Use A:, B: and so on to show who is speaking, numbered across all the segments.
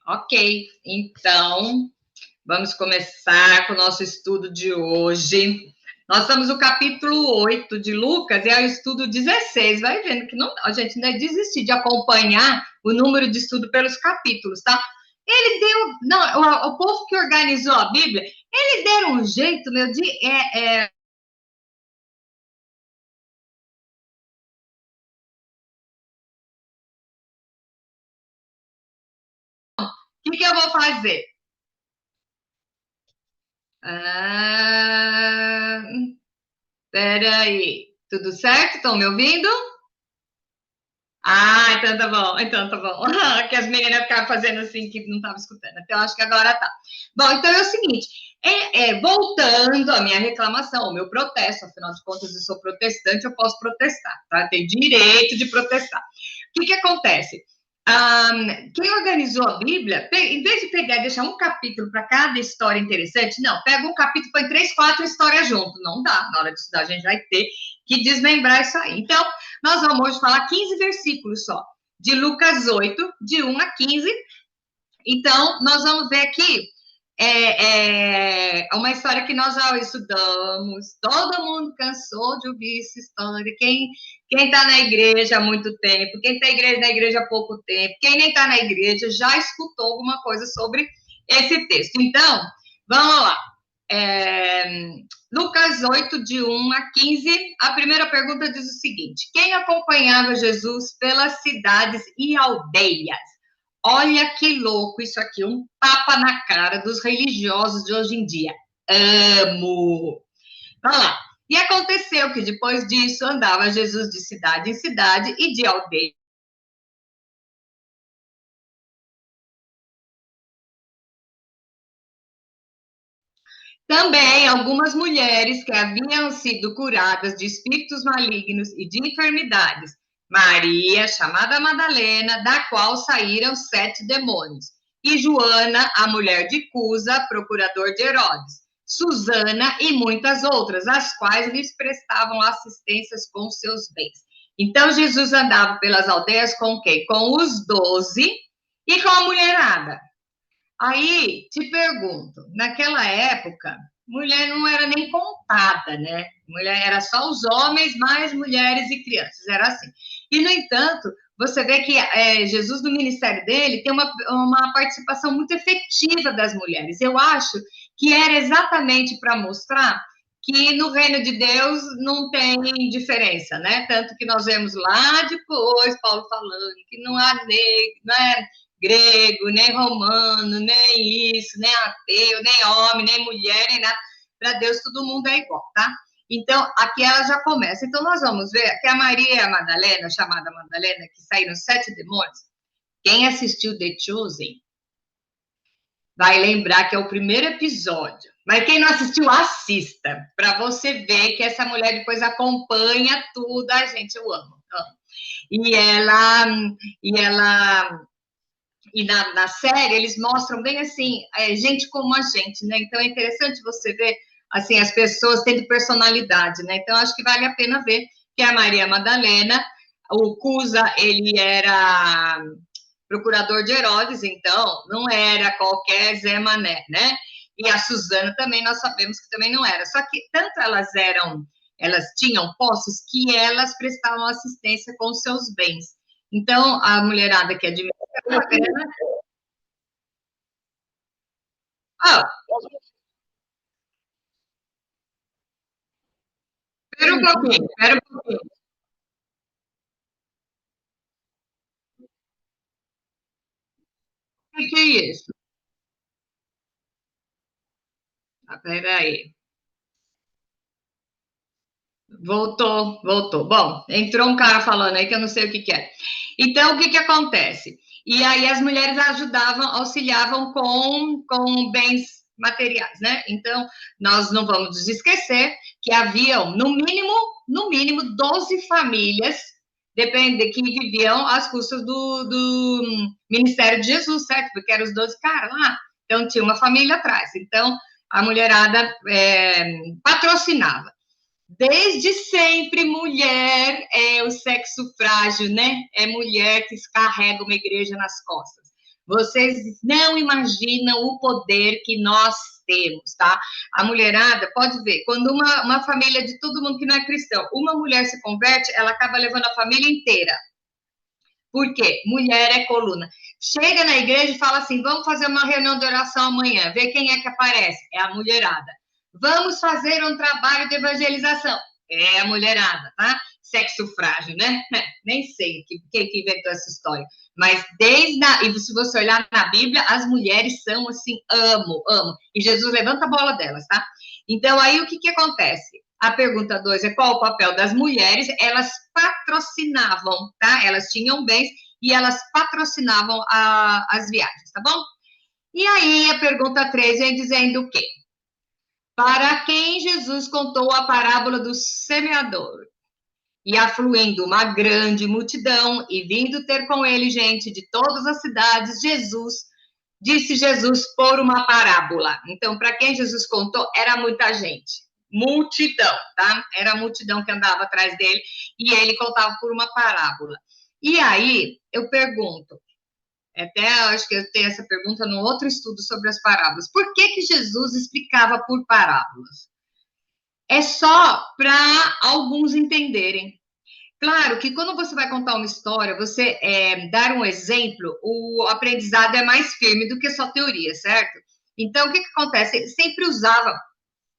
A: Ok, então vamos começar com o nosso estudo de hoje. Nós estamos no capítulo 8 de Lucas e é o estudo 16. Vai vendo que não, a gente não é desistir de acompanhar o número de estudo pelos capítulos, tá? Ele deu. Não, o povo que organizou a Bíblia, eles deram um jeito, meu, de. O que eu vou fazer? Peraí. Tudo certo? Estão me ouvindo? Então tá bom, então tá bom. Que as meninas ficavam fazendo assim, que não estavam escutando. Então, acho que agora tá. Bom, então é o seguinte, voltando à minha reclamação, ao meu protesto, afinal de contas, eu sou protestante, eu posso protestar, tá? Tenho direito de protestar. O que acontece? Quem organizou a Bíblia, em vez de pegar e deixar um capítulo para cada história interessante, não, pega um capítulo e põe 3, 4 histórias junto. Não dá. Na hora de estudar, a gente vai ter que desmembrar isso aí. Então, nós vamos hoje falar 15 versículos só, de Lucas 8, de 1 a 15. Então, nós vamos ver aqui uma história que nós já estudamos, todo mundo cansou de ouvir essa história, quem está na igreja há muito tempo, quem está na igreja há pouco tempo, quem nem está na igreja já escutou alguma coisa sobre esse texto. Então, vamos lá. Lucas 8, de 1 a 15, a primeira pergunta diz o seguinte: quem acompanhava Jesus pelas cidades e aldeias? Olha que louco isso aqui, um tapa na cara dos religiosos de hoje em dia. Amo! Vamos lá. E aconteceu que depois disso andava Jesus de cidade em cidade e de aldeia. Também algumas mulheres que haviam sido curadas de espíritos malignos e de enfermidades. Maria, chamada Madalena, da qual saíram 7 demônios. E Joana, a mulher de Cusa, procurador de Herodes. Susana e muitas outras, as quais lhes prestavam assistências com seus bens. Então, Jesus andava pelas aldeias com quem? Com os 12 e com a mulherada. Aí, te pergunto, naquela época, mulher não era nem contada, né? Mulher era só os homens, mais mulheres e crianças, era assim. E, no entanto, você vê que Jesus, no ministério dele, tem uma participação muito efetiva das mulheres. Eu acho que era exatamente para mostrar que no reino de Deus não tem diferença, né? Tanto que nós vemos lá depois Paulo falando que não há negro, não é grego, nem romano, nem isso, nem ateu, nem homem, nem mulher, nem nada. Para Deus todo mundo é igual, tá? Então, aqui ela já começa. Então, nós vamos ver que a Maria Madalena, chamada Madalena, que saíram 7 demônios, quem assistiu The Chosen vai lembrar que é o primeiro episódio. Mas quem não assistiu, assista, para você ver que essa mulher depois acompanha tudo. Ai, gente, eu amo. E ela e na série eles mostram bem assim, gente como a gente, né? Então é interessante você ver assim as pessoas tendo personalidade, né? Então acho que vale a pena ver que a Maria Madalena, o Cusa, ele era procurador de Herodes, então não era qualquer Zé Mané, né? E a Susana também nós sabemos que também não era. Só que tanto elas tinham posses que elas prestavam assistência com seus bens. Então a mulherada que admira Ah, espera um pouquinho, espera um pouquinho. O que é isso? Peraí. Voltou. Bom, entrou um cara falando aí que eu não sei o que é. Então, o que acontece? E aí as mulheres ajudavam, auxiliavam com bens materiais, né? Então, nós não vamos nos esquecer que haviam, no mínimo 12 famílias que viviam às custas do ministério de Jesus, certo? Porque eram os 12 caras lá. Então, tinha uma família atrás. Então, a mulherada patrocinava. Desde sempre, mulher é o sexo frágil, né? É mulher que carrega uma igreja nas costas. Vocês não imaginam o poder que nós temos, tá? A mulherada, pode ver, quando uma família de todo mundo que não é cristão, uma mulher se converte, ela acaba levando a família inteira. Por quê? Mulher é coluna. Chega na igreja e fala assim: vamos fazer uma reunião de oração amanhã, ver quem é que aparece. É a mulherada. Vamos fazer um trabalho de evangelização. É a mulherada, tá? Sexo frágil, né? Nem sei quem que inventou essa história. Mas e se você olhar na Bíblia, as mulheres são assim, amo. E Jesus levanta a bola delas, tá? Então, aí o que acontece? A pergunta 2 é qual o papel das mulheres? Elas patrocinavam, tá? Elas tinham bens e elas patrocinavam as viagens, tá bom? E aí a pergunta 3 vem dizendo o quê? Para quem Jesus contou a parábola do semeador? E afluindo uma grande multidão e vindo ter com ele gente de todas as cidades, disse Jesus por uma parábola. Então, para quem Jesus contou, era muita gente. Multidão, tá? Era a multidão que andava atrás dele e ele contava por uma parábola. E aí, eu pergunto, até acho que eu tenho essa pergunta no outro estudo sobre as parábolas. Por que Jesus explicava por parábolas? É só para alguns entenderem. Claro que quando você vai contar uma história, você dar um exemplo, o aprendizado é mais firme do que só teoria, certo? Então, o que acontece? Ele sempre usava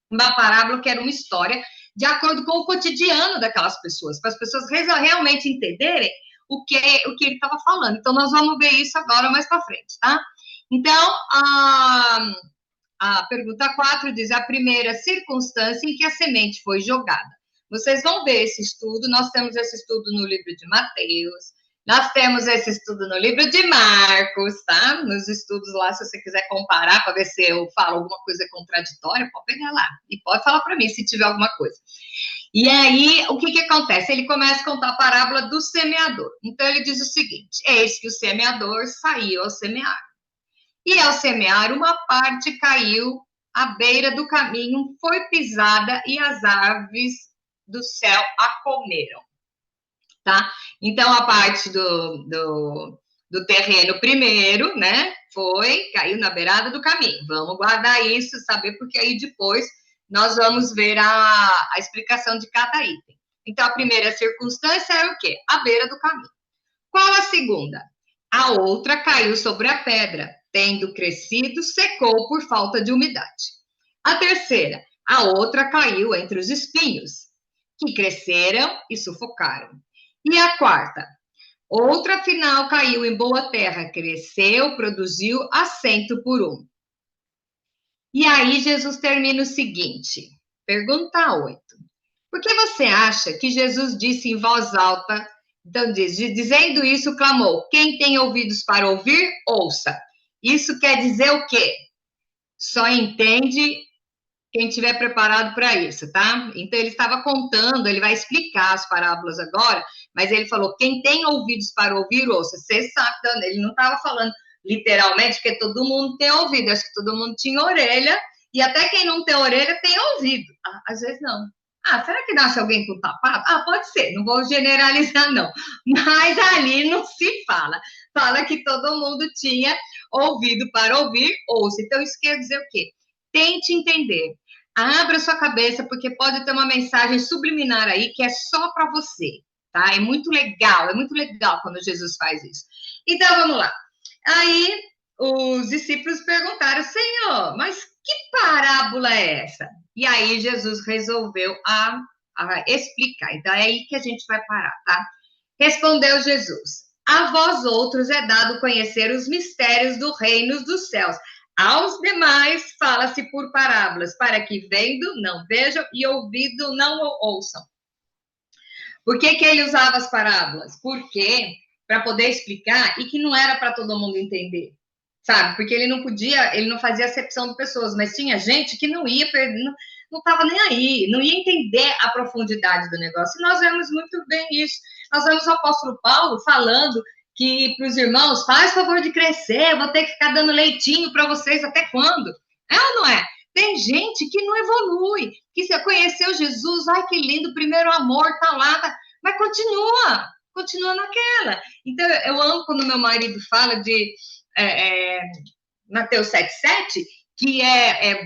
A: uma parábola que era uma história de acordo com o cotidiano daquelas pessoas, para as pessoas realmente entenderem o que ele estava falando. Então, nós vamos ver isso agora mais para frente, tá? Então, a pergunta 4 diz: a primeira circunstância em que a semente foi jogada. Vocês vão ver esse estudo, nós temos esse estudo no livro de Mateus, nós temos esse estudo no livro de Marcos, tá? Nos estudos lá, se você quiser comparar para ver se eu falo alguma coisa contraditória, pode pegar lá e pode falar para mim se tiver alguma coisa. E aí, o que acontece? Ele começa a contar a parábola do semeador. Então, ele diz o seguinte: eis que o semeador saiu ao semear. E ao semear, uma parte caiu à beira do caminho, foi pisada e as aves do céu a comeram, tá? Então, a parte do terreno primeiro, né, caiu na beirada do caminho. Vamos guardar isso, saber, porque aí depois nós vamos ver a explicação de cada item. Então, a primeira circunstância é o quê? A beira do caminho. Qual a segunda? A outra caiu sobre a pedra, tendo crescido, secou por falta de umidade. A terceira, a outra caiu entre os espinhos, que cresceram e sufocaram. E a quarta, outra final caiu em boa terra, cresceu, produziu a 100 por 1. E aí Jesus termina o seguinte, pergunta 8. Por que você acha que Jesus disse em voz alta, então dizendo isso, clamou, quem tem ouvidos para ouvir, ouça. Isso quer dizer o quê? Só entende quem estiver preparado para isso, tá? Então, ele estava contando, ele vai explicar as parábolas agora, mas ele falou, quem tem ouvidos para ouvir, ouça. Você sabe, ele não estava falando literalmente, porque todo mundo tem ouvido, acho que todo mundo tinha orelha, e até quem não tem orelha tem ouvido. Às vezes não. Será que nasce alguém com tapado? Pode ser, não vou generalizar, não. Mas ali não se fala. Fala que todo mundo tinha ouvido para ouvir, ouça. Então, isso quer dizer o quê? Tente entender. Abra sua cabeça, porque pode ter uma mensagem subliminar aí que é só para você, tá? É muito legal quando Jesus faz isso. Então, vamos lá. Aí, os discípulos perguntaram, Senhor, mas que parábola é essa? E aí, Jesus resolveu a explicar. Então, é aí que a gente vai parar, tá? Respondeu Jesus, a vós outros é dado conhecer os mistérios do reino dos céus. Aos demais fala-se por parábolas, para que vendo não vejam e ouvindo não ouçam. Por que ele usava as parábolas? Porque para poder explicar e que não era para todo mundo entender, sabe? Porque ele não fazia acepção de pessoas, mas tinha gente que não ia não estava nem aí, não ia entender a profundidade do negócio. E nós vemos muito bem isso. Nós vemos o apóstolo Paulo falando que para os irmãos, faz favor de crescer, eu vou ter que ficar dando leitinho para vocês até quando? É ou não é? Tem gente que não evolui, que se conheceu Jesus, ai que lindo, primeiro amor, tá lá, tá, mas continua naquela. Então, eu amo quando meu marido fala Mateus 7,7, que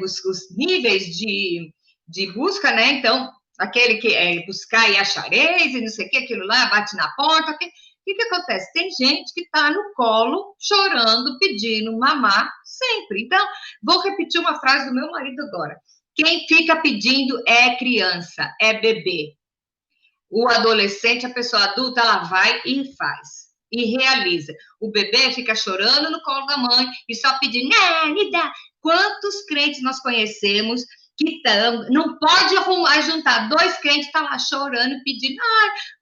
A: os níveis de busca, né? Então, aquele que é buscar e achareis, e não sei o que, aquilo lá, bate na porta. O que acontece? Tem gente que está no colo, chorando, pedindo mamar, sempre. Então, vou repetir uma frase do meu marido agora. Quem fica pedindo é criança, é bebê. O adolescente, a pessoa adulta, ela vai e faz. E realiza. O bebê fica chorando no colo da mãe e só pedindo, me dá. Quantos crentes nós conhecemos que não pode juntar 2 crentes, tá lá chorando, pedindo,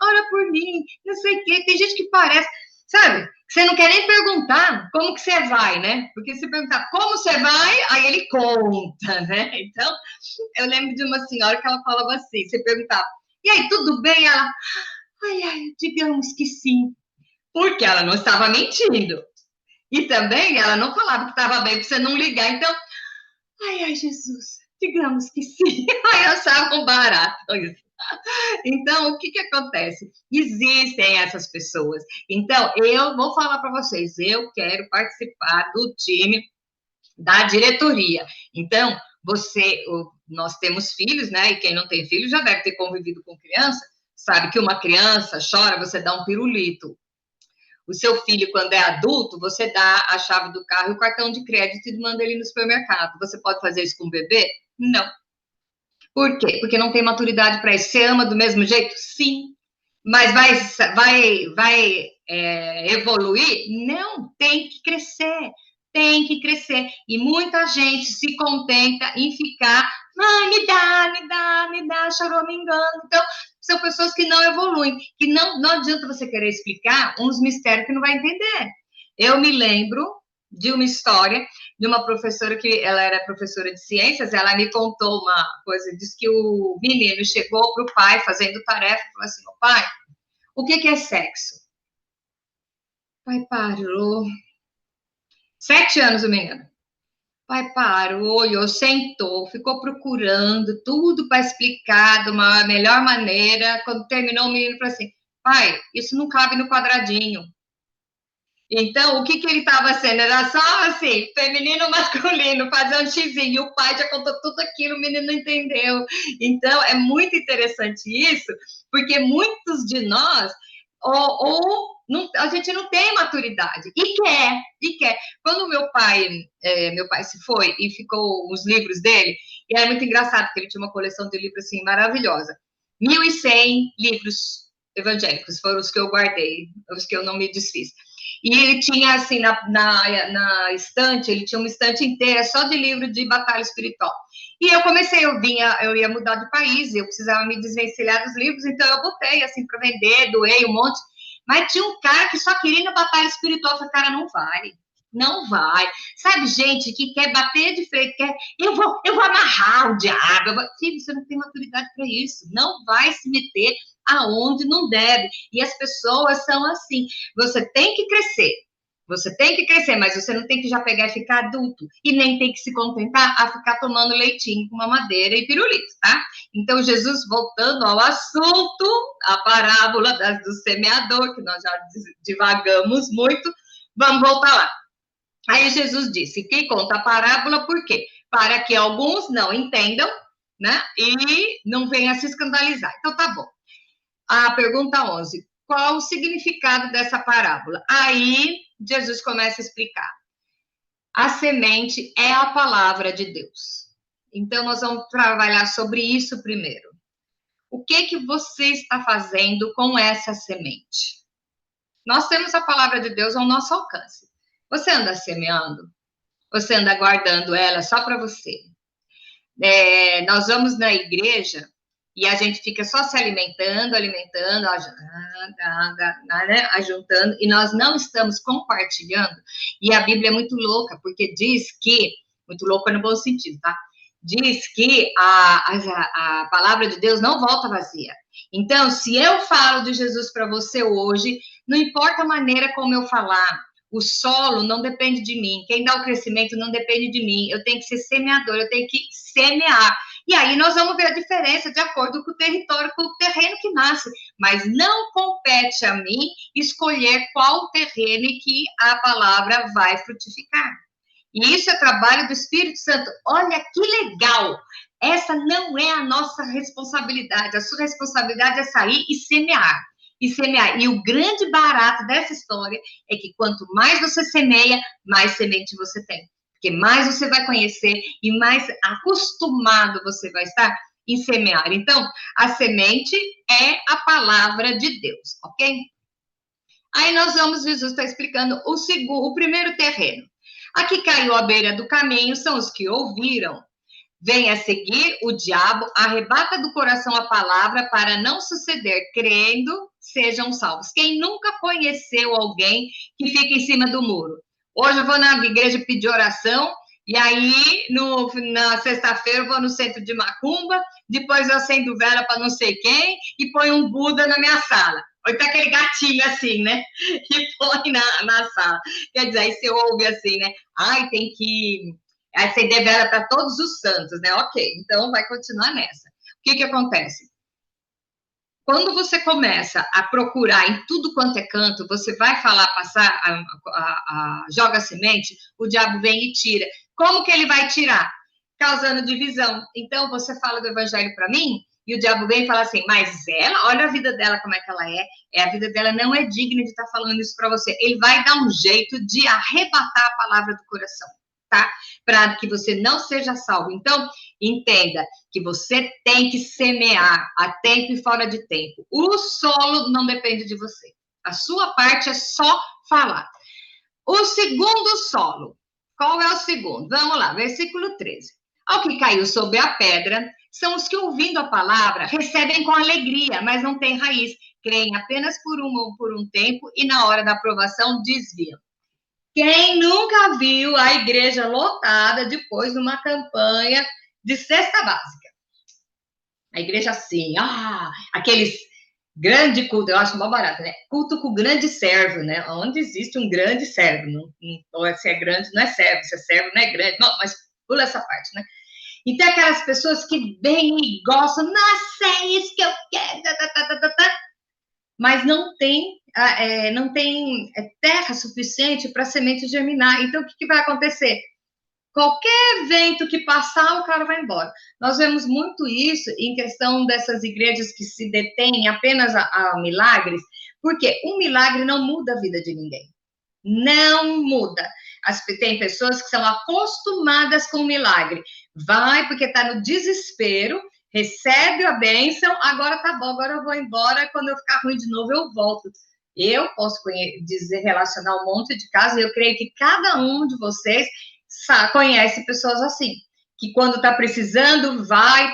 A: ora por mim, não sei o quê. Tem gente que parece, sabe, você não quer nem perguntar como que você vai, né? Porque se perguntar como você vai, aí ele conta, né? Então, eu lembro de uma senhora que ela falava assim, você perguntava, e aí, tudo bem? Ela, digamos que sim. Porque ela não estava mentindo. E também ela não falava que estava bem para você não ligar. Então, Jesus, digamos que sim. Aí eu achava um barato isso. Então, o que acontece? Existem essas pessoas. Então, eu vou falar para vocês, eu quero participar do time da diretoria. Então, nós temos filhos, né? E quem não tem filho já deve ter convivido com criança, sabe que uma criança chora, você dá um pirulito. O seu filho, quando é adulto, você dá a chave do carro e o cartão de crédito e manda ele no supermercado. Você pode fazer isso com o bebê? Não. Por quê? Porque não tem maturidade para isso. Você ama do mesmo jeito? Sim. Mas vai evoluir? Não, tem que crescer. Tem que crescer. E muita gente se contenta em ficar, me dá, choramingando. Então, são pessoas que não evoluem, que não adianta você querer explicar uns mistérios que não vai entender. Eu me lembro de uma história de uma professora que ela era professora de ciências, ela me contou uma coisa, diz que o menino chegou para o pai fazendo tarefa e falou assim, pai, o que é sexo? O pai parou. 7 anos o menino. O pai parou, olhou, sentou, ficou procurando tudo para explicar de uma melhor maneira. Quando terminou, o menino falou assim, pai, isso não cabe no quadradinho. Então, o que ele estava sendo? Era só assim, feminino, masculino, fazer um xizinho. O pai já contou tudo aquilo, o menino não entendeu. Então, é muito interessante isso, porque muitos de nós, a gente não tem maturidade, e quer. Quando meu pai se foi e ficou os livros dele, e era muito engraçado, porque ele tinha uma coleção de livros assim, maravilhosa. 1.100 livros evangélicos foram os que eu guardei, os que eu não me desfiz. E ele tinha, assim, na estante, ele tinha uma estante inteira só de livro de batalha espiritual. E eu comecei, eu ia mudar de país, eu precisava me desvencilhar dos livros, então eu botei, assim, para vender, doei um monte. Mas tinha um cara que só queria ir na batalha espiritual, eu falei, cara, não vai. Sabe, gente que quer bater de frente, eu vou amarrar o diabo. Filho, você não tem maturidade para isso. Não vai se meter aonde não deve. E as pessoas são assim. Você tem que crescer. Você tem que crescer, mas você não tem que já pegar e ficar adulto. E nem tem que se contentar a ficar tomando leitinho com mamadeira e pirulito, tá? Então, Jesus, voltando ao assunto, a parábola do semeador, que nós já divagamos muito, vamos voltar lá. Aí Jesus disse, quem conta a parábola, por quê? Para que alguns não entendam, né? E não venham a se escandalizar. Então, tá bom. A pergunta 11. Qual o significado dessa parábola? Aí, Jesus começa a explicar. A semente é a palavra de Deus. Então, nós vamos trabalhar sobre isso primeiro. O que você está fazendo com essa semente? Nós temos a palavra de Deus ao nosso alcance. Você anda semeando? Você anda guardando ela só para você? Nós vamos na igreja e a gente fica só se alimentando, né, ajuntando, e nós não estamos compartilhando. E a Bíblia é muito louca, porque diz que, muito louca no bom sentido, tá? Diz que a palavra de Deus não volta vazia. Então, se eu falo de Jesus para você hoje, não importa a maneira como eu falar, o solo não depende de mim, quem dá o crescimento não depende de mim, eu tenho que ser semeador, eu tenho que semear. E aí nós vamos ver a diferença de acordo com o território, com o terreno que nasce. Mas não compete a mim escolher qual terreno e que a palavra vai frutificar. E isso é trabalho do Espírito Santo. Olha que legal! Essa não é a nossa responsabilidade. A sua responsabilidade é sair e semear. E semear. E o grande barato dessa história é que quanto mais você semeia, mais semente você tem. Porque mais você vai conhecer e mais acostumado você vai estar em semear. Então, a semente é a palavra de Deus, ok? Aí nós vamos, Jesus está explicando o primeiro terreno. Aqui caiu à beira do caminho, são os que ouviram. Vem a seguir o diabo, arrebata do coração a palavra para não suceder, crendo, sejam salvos. Quem nunca conheceu alguém que fica em cima do muro? Hoje eu vou na igreja pedir oração, e aí na sexta-feira eu vou no centro de macumba, depois eu acendo vela para não sei quem e põe um Buda na minha sala. Ou então aquele gatinho assim, né? E põe na sala. Quer dizer, aí você ouve assim, né? Ai, tem que acender vela para todos os santos, né? Ok, então vai continuar nessa. O que acontece? Quando você começa a procurar em tudo quanto é canto, você vai falar, passar, joga a semente, o diabo vem e tira. Como que ele vai tirar? Causando divisão. Então, você fala do evangelho para mim, e o diabo vem e fala assim, mas ela, olha a vida dela, como é que ela é, a vida dela não é digna de estar falando isso para você. Ele vai dar um jeito de arrebatar a palavra do coração, tá? Para que você não seja salvo. Então, entenda que você tem que semear a tempo e fora de tempo. O solo não depende de você. A sua parte é só falar. O segundo solo. Qual é o segundo? Vamos lá, versículo 13. Ao que caiu sobre a pedra, são os que, ouvindo a palavra, recebem com alegria, mas não têm raiz. Creem apenas por um tempo e, na hora da aprovação, desviam. Quem nunca viu a igreja lotada depois de uma campanha de cesta básica? A igreja assim, aqueles grande culto, eu acho mó barato, né? Culto com grande servo, né? Onde existe um grande servo, não, se é grande não é servo, se é servo não é grande, não, mas pula essa parte, né? Então, aquelas pessoas que vêm e gostam, nossa, é isso que eu quero, mas não tem terra suficiente para a semente germinar. Então, o que vai acontecer? Qualquer vento que passar, o cara vai embora. Nós vemos muito isso em questão dessas igrejas que se detêm apenas a milagres, porque um milagre não muda a vida de ninguém. Não muda. Tem pessoas que são acostumadas com o milagre. Vai porque está no desespero, recebe a bênção, agora tá bom, agora eu vou embora, quando eu ficar ruim de novo eu volto. Eu posso relacionar um monte de casos, eu creio que cada um de vocês conhece pessoas assim, que quando tá precisando, vai,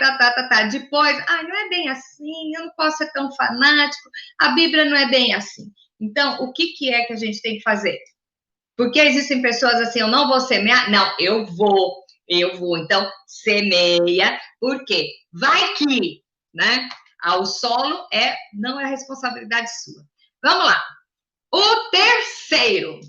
A: depois, não é bem assim, eu não posso ser tão fanático, a Bíblia não é bem assim. Então, o que é que a gente tem que fazer? Porque existem pessoas assim, eu não vou semear? Não, eu vou. Então, semeia, por quê? Vai que, né? O solo não é responsabilidade sua. Vamos lá. O terceiro.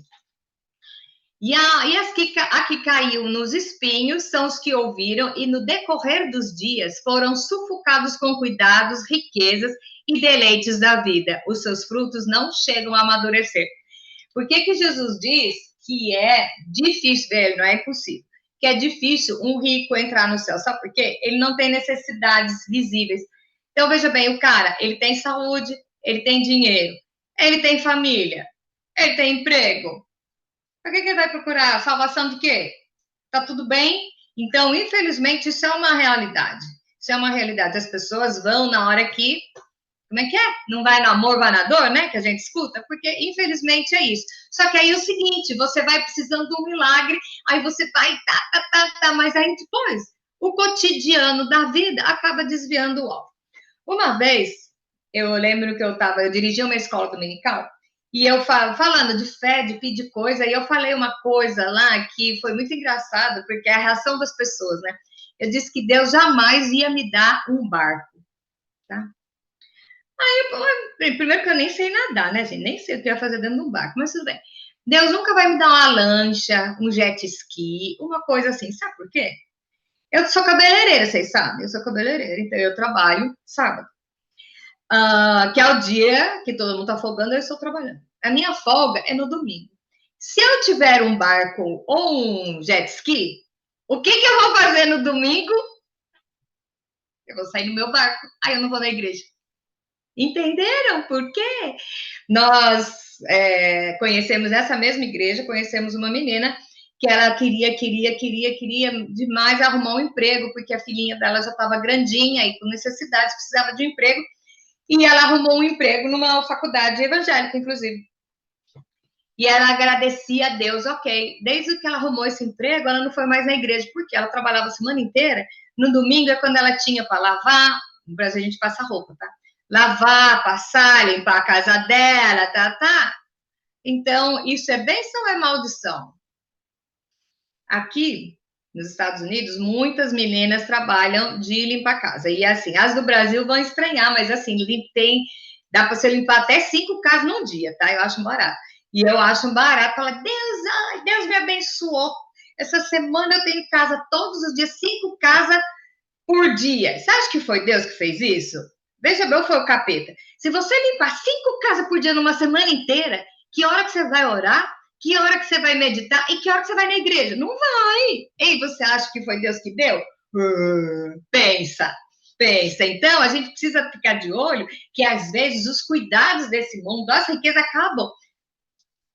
A: E a que caiu nos espinhos são os que ouviram e no decorrer dos dias foram sufocados com cuidados, riquezas e deleites da vida. Os seus frutos não chegam a amadurecer. Por que Jesus diz que é difícil, não é impossível, que é difícil um rico entrar no céu? Sabe por quê? Ele não tem necessidades visíveis. Então, veja bem, o cara, ele tem saúde, ele tem dinheiro, ele tem família, ele tem emprego. Para que ele vai procurar salvação de quê? Tá tudo bem? Então, infelizmente, isso é uma realidade. Isso é uma realidade. As pessoas vão na hora que... Como é que é? Não vai no amor, vai na dor, né? Que a gente escuta, porque infelizmente é isso. Só que aí é o seguinte, você vai precisando de um milagre, aí você vai, mas aí depois, o cotidiano da vida acaba desviando o alvo. Uma vez, eu lembro que eu dirigia uma escola dominical, e eu falando de fé, de pedir coisa, e eu falei uma coisa lá que foi muito engraçado, porque é a reação das pessoas, né? Eu disse que Deus jamais ia me dar um barco, tá? Primeiro que eu nem sei nadar, né, gente? Nem sei o que eu ia fazer dentro de um barco, mas tudo bem. Deus nunca vai me dar uma lancha, um jet ski, uma coisa assim. Sabe por quê? Eu sou cabeleireira, vocês sabem, eu sou cabeleireira, então eu trabalho sábado. Que é o dia que todo mundo tá folgando, eu estou trabalhando. A minha folga é no domingo. Se eu tiver um barco ou um jet ski, o que eu vou fazer no domingo? Eu vou sair no meu barco. Aí eu não vou na igreja. Entenderam por quê? Nós conhecemos essa mesma igreja, conhecemos uma menina que ela queria demais arrumar um emprego, porque a filhinha dela já estava grandinha e com necessidades, precisava de um emprego, e ela arrumou um emprego numa faculdade evangélica, inclusive. E ela agradecia a Deus, ok. Desde que ela arrumou esse emprego, ela não foi mais na igreja, porque ela trabalhava a semana inteira. No domingo é quando ela tinha para lavar. No Brasil a gente passa roupa, tá? Lavar, passar, limpar a casa dela, tá? Então, isso é bênção ou é maldição? Aqui, nos Estados Unidos, muitas meninas trabalham de limpar a casa. E assim, as do Brasil vão estranhar, mas assim, dá para você limpar até 5 casas num dia, tá? Eu acho barato. E eu acho barato, falar, Deus me abençoou. Essa semana eu tenho casa todos os dias, 5 casas por dia. Você acha que foi Deus que fez isso? Veja bem, foi o capeta. Se você limpar 5 casas por dia numa semana inteira, que hora que você vai orar? Que hora que você vai meditar? E que hora que você vai na igreja? Não vai. Ei, você acha que foi Deus que deu? Pensa. Então, a gente precisa ficar de olho que, às vezes, os cuidados desse mundo, as riquezas acabam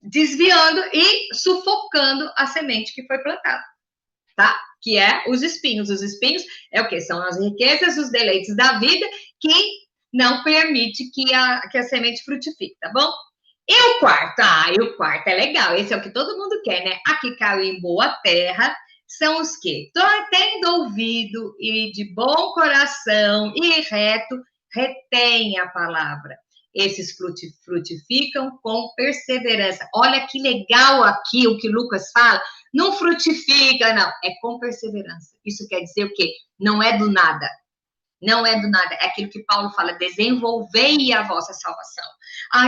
A: desviando e sufocando a semente que foi plantada, tá? Que é os espinhos. Os espinhos é o quê? São as riquezas, os deleites da vida que não permite que a semente frutifique, tá bom? E o quarto? O quarto é legal. Esse é o que todo mundo quer, né? Aqui caiu em boa terra. São os que, tendo ouvido e de bom coração e reto, retém a palavra. Esses frutificam com perseverança. Olha que legal aqui o que Lucas fala. Não frutifica, não. É com perseverança. Isso quer dizer o quê? Não é do nada. Não é do nada. É aquilo que Paulo fala. Desenvolvei a vossa salvação.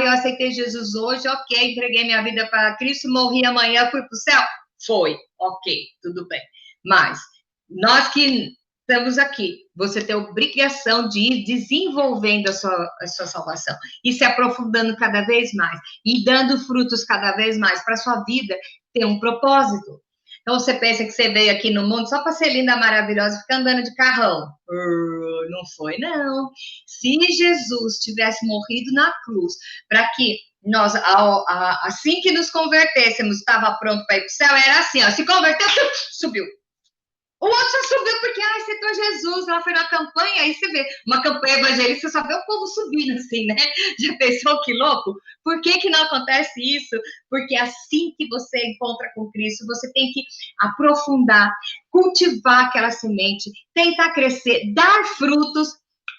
A: Eu aceitei Jesus hoje. Ok. Entreguei minha vida para Cristo. Morri amanhã. Fui para o céu. Foi. Ok. Tudo bem. Mas nós que estamos aqui, você tem a obrigação de ir desenvolvendo a sua salvação e se aprofundando cada vez mais e dando frutos cada vez mais para a sua vida ter um propósito. Então, você pensa que você veio aqui no mundo só para ser linda, maravilhosa, ficar andando de carrão. Não foi, não. Se Jesus tivesse morrido na cruz para que nós, assim que nos convertêssemos, estava pronto para ir para o céu, era assim, ó, se converteu, subiu. O outro só subiu porque aceitou Jesus, ela foi na campanha, aí você vê, uma campanha evangelista, só vê o povo subindo assim, né? Já pensou que louco? Por que não acontece isso? Porque assim que você encontra com Cristo, você tem que aprofundar, cultivar aquela semente, tentar crescer, dar frutos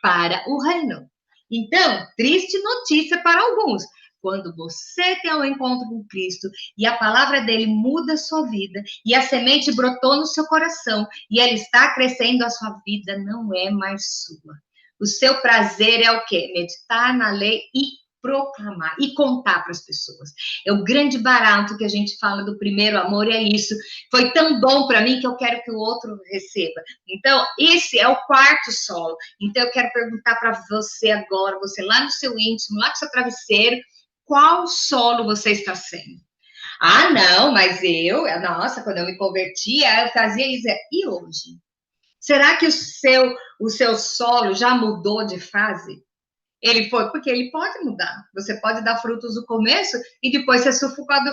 A: para o reino. Então, triste notícia para alguns. Quando você tem um encontro com Cristo e a palavra dele muda a sua vida e a semente brotou no seu coração e ela está crescendo, a sua vida não é mais sua. O seu prazer é o quê? Meditar na lei e proclamar e contar para as pessoas. É o grande barato que a gente fala do primeiro amor, é isso. Foi tão bom para mim que eu quero que o outro receba. Então, esse é o quarto solo. Então, eu quero perguntar para você agora, você lá no seu íntimo, lá no seu travesseiro, qual solo você está sendo? Não, mas nossa, quando eu me convertia, eu fazia isso. E hoje? Será que o seu solo já mudou de fase? Ele foi, porque ele pode mudar. Você pode dar frutos no começo e depois ser sufocado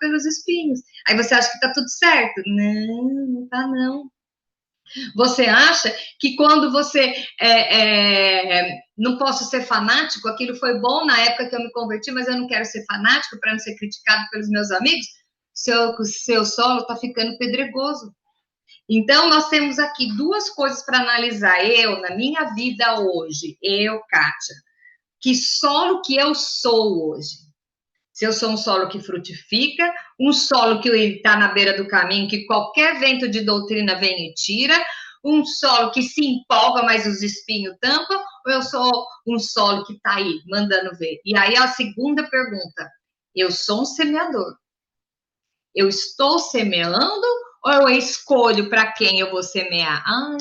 A: pelos espinhos. Aí você acha que está tudo certo? Não está não. Você acha que quando você não posso ser fanático, aquilo foi bom na época que eu me converti, mas eu não quero ser fanático para não ser criticado pelos meus amigos? Seu solo está ficando pedregoso. Então, nós temos aqui 2 coisas para analisar. Eu, na minha vida hoje, Kátia, que solo que eu sou hoje? Se eu sou um solo que frutifica, um solo que está na beira do caminho, que qualquer vento de doutrina vem e tira, um solo que se empolga, mas os espinhos tampam, ou eu sou um solo que está aí, mandando ver? E aí a segunda pergunta, eu sou um semeador. Eu estou semeando ou eu escolho para quem eu vou semear? Ai,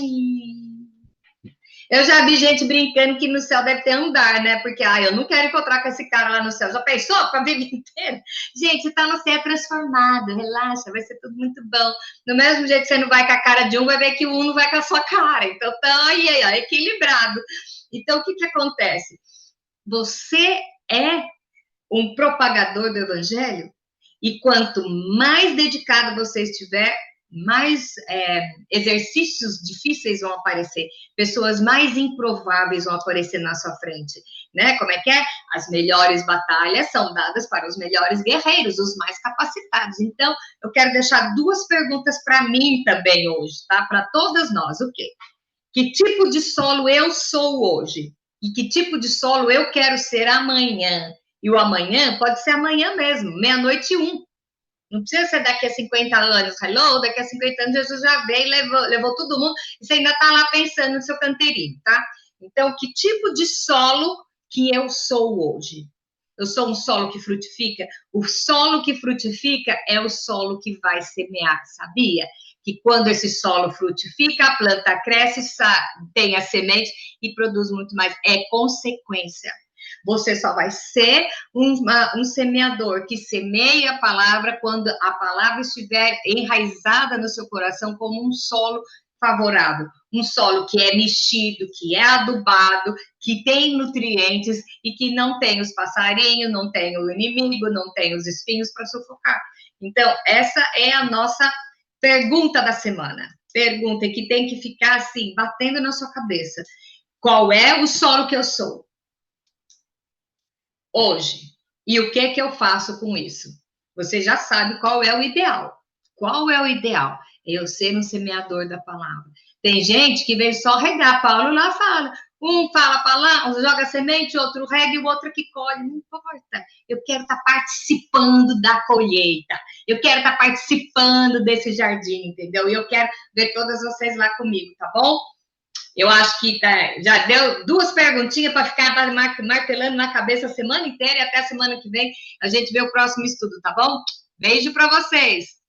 A: eu já vi gente brincando que no céu deve ter andar, né? Porque, eu não quero encontrar com esse cara lá no céu. Já pensou com a vida inteira? Gente, você tá no céu transformado, relaxa, vai ser tudo muito bom. Do mesmo jeito que você não vai com a cara de um, vai ver que o um não vai com a sua cara. Então, tá aí, ó, equilibrado. Então, o que que acontece? Você é um propagador do evangelho e quanto mais dedicado você estiver, mais exercícios difíceis vão aparecer, pessoas mais improváveis vão aparecer na sua frente, né? Como é que é? As melhores batalhas são dadas para os melhores guerreiros, os mais capacitados. Então, eu quero deixar duas perguntas para mim também hoje, tá? Para todas nós, o quê? Que tipo de solo eu sou hoje? E que tipo de solo eu quero ser amanhã? E o amanhã pode ser amanhã mesmo, 00:01. Não precisa ser daqui a 50 anos. Hello, daqui a 50 anos Jesus já veio e levou todo mundo. E você ainda está lá pensando no seu canteirinho, tá? Então, que tipo de solo que eu sou hoje? Eu sou um solo que frutifica? O solo que frutifica é o solo que vai semear, sabia? Que quando esse solo frutifica, a planta cresce, tem a semente e produz muito mais. É consequência. Você só vai ser um semeador que semeia a palavra quando a palavra estiver enraizada no seu coração como um solo favorável. Um solo que é mexido, que é adubado, que tem nutrientes e que não tem os passarinhos, não tem o inimigo, não tem os espinhos para sufocar. Então, essa é a nossa pergunta da semana. Pergunta que tem que ficar assim, batendo na sua cabeça. Qual é o solo que eu sou hoje? E o que eu faço com isso? Você já sabe qual é o ideal. Qual é o ideal? Eu ser um semeador da palavra. Tem gente que vem só regar. Paulo lá fala. Um fala a palavra, joga semente, outro rega e o outro que colhe. Não importa. Eu quero estar participando da colheita. Eu quero estar participando desse jardim, entendeu? E eu quero ver todas vocês lá comigo, tá bom? Eu acho que já deu duas perguntinhas para ficar martelando na cabeça a semana inteira e até a semana que vem a gente vê o próximo estudo, tá bom? Beijo para vocês!